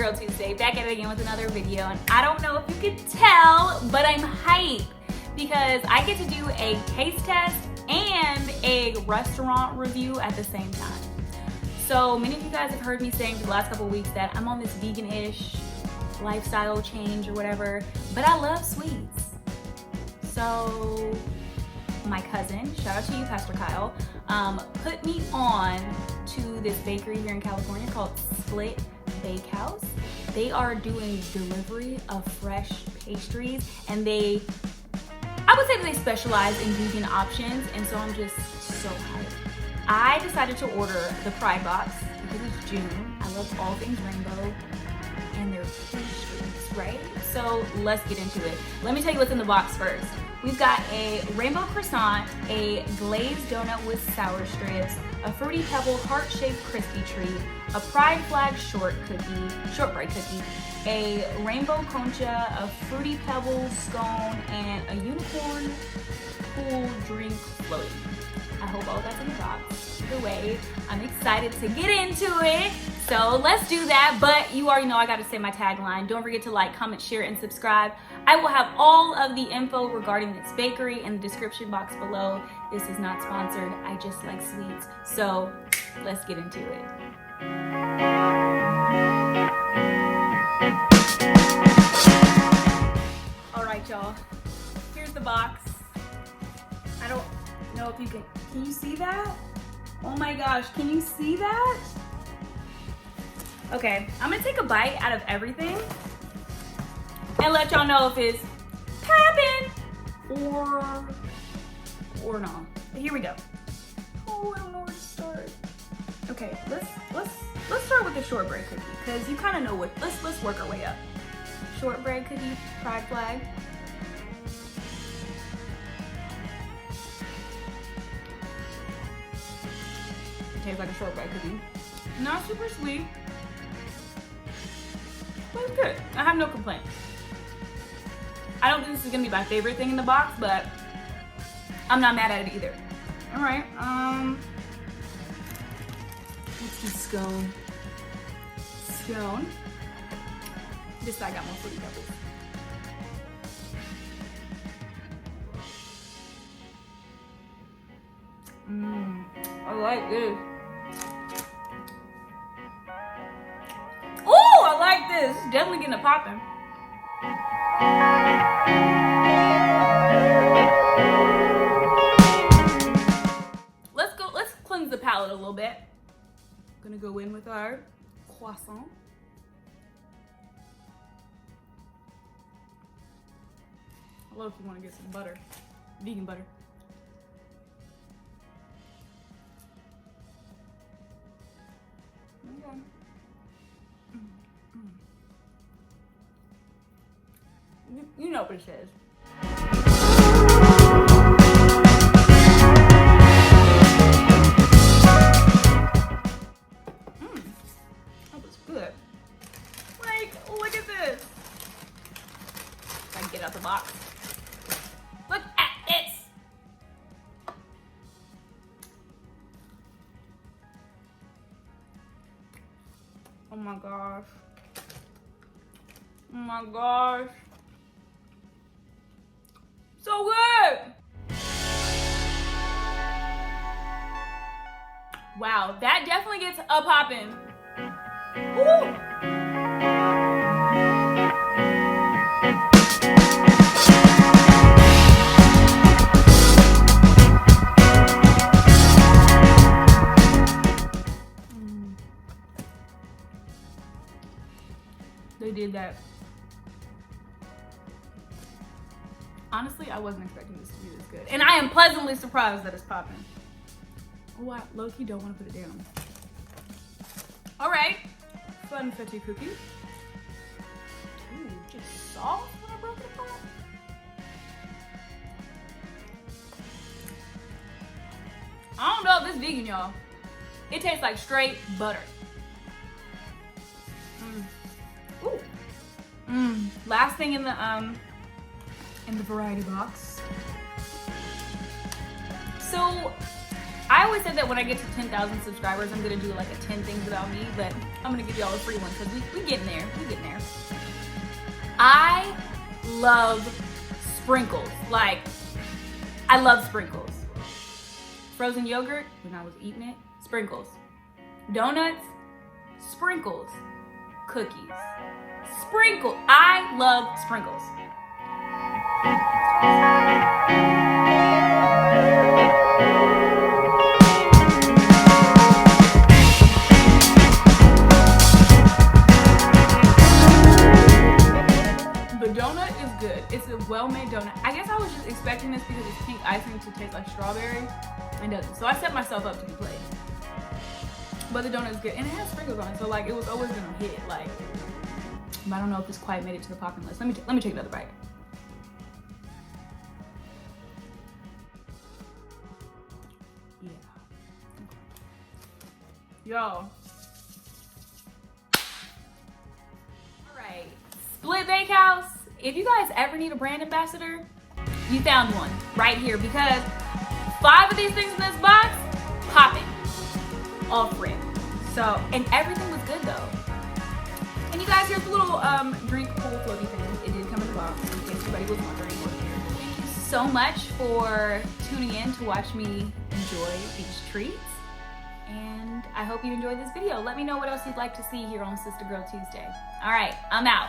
girl Tuesday, back at it again with another video. And I don't know if you can tell, but I'm hyped because I get to do a taste test and a restaurant review at the same time. So many of you guys have heard me saying for the last couple of weeks that I'm on this vegan-ish lifestyle change or whatever, but I love sweets. So my cousin, shout out to you, Pastor Kyle, put me on to this bakery here in California called BAKEHOUSE. They are doing delivery of fresh pastries, and I would say that they specialize in vegan options, and so I'm just so hyped. I decided to order the Pride Box because it's June. I love all things rainbow and their pastries, right? So let's get into it. Let me tell you what's in the box first. We've got a rainbow croissant, a glazed donut with sour strips, a Fruity Pebble heart-shaped crispy treat, a Pride Flag shortbread cookie, a rainbow concha, a Fruity Pebble scone, and a unicorn cool drink floaty. I hope all that's in the box. Either way, I'm excited to get into it. So let's do that. But you already know I gotta say my tagline. Don't forget to like, comment, share, and subscribe. I will have all of the info regarding this bakery in the description box below. This is not sponsored. I just like sweets. So let's get into it. All right, y'all. Here's the box. I don't know if you can you see that? Oh my gosh, can you see that? Okay, I'm gonna take a bite out of everything and let y'all know if it's popping or not. But here we go. Oh, I don't know where to start. Okay, let's start with the shortbread cookie because you kind of know what. Let's work our way up. Shortbread cookie, Pride Flag. Tastes like a shortbread cookie. Not super sweet, but it's good. I have no complaints. I don't think this is gonna be my favorite thing in the box, but I'm not mad at it either. All right, let's do scone. Scone. This side got more Fruity Pebbles. I like this. Oh, I like this. It's definitely getting a poppin'. Let's cleanse the palate a little bit. Gonna go in with our croissant. I love if you want to get some butter, vegan butter. Okay. You know what it says. That was good. Like, look at this. I can get out the box. Look at this. Oh my gosh. Oh my gosh. So good. Wow, that definitely gets a poppin'. Woo! They did that. Honestly, I wasn't expecting this to be this good. And I am pleasantly surprised that it's popping. Oh, I low-key don't want to put it down. All right, funfetti cookie. Ooh, just soft when I broke it apart. I don't know if this vegan, y'all. It tastes like straight butter. Ooh. Last thing in the variety box. So I always said that when I get to 10,000 subscribers, I'm gonna do like a 10 things about me, but I'm gonna give y'all a free one because we getting there. We getting there. I love sprinkles. Like, I love sprinkles. Frozen yogurt, when I was eating it, sprinkles. Donuts, sprinkles. Cookies, sprinkles. I love sprinkles. The donut is good. It's a well-made donut. I guess I was just expecting this because it's pink icing to taste like strawberry. It doesn't. So I set myself up to be played. But the donut is good. And it has sprinkles on it. So like it was always gonna hit. Like, I don't know if this quite made it to the popping list. Let me take another bite. Yeah. Y'all. Alright. Split Bakehouse. If you guys ever need a brand ambassador, you found one right here because 5 of these things in this box, popping. All free. So, and everything was good though. And you guys, here's a little drink pool floaty thing. It did come in the box in case anybody was wondering. Thank you so much for tuning in to watch me enjoy these treats. And I hope you enjoyed this video. Let me know what else you'd like to see here on Sister Girl Tuesday. All right, I'm out.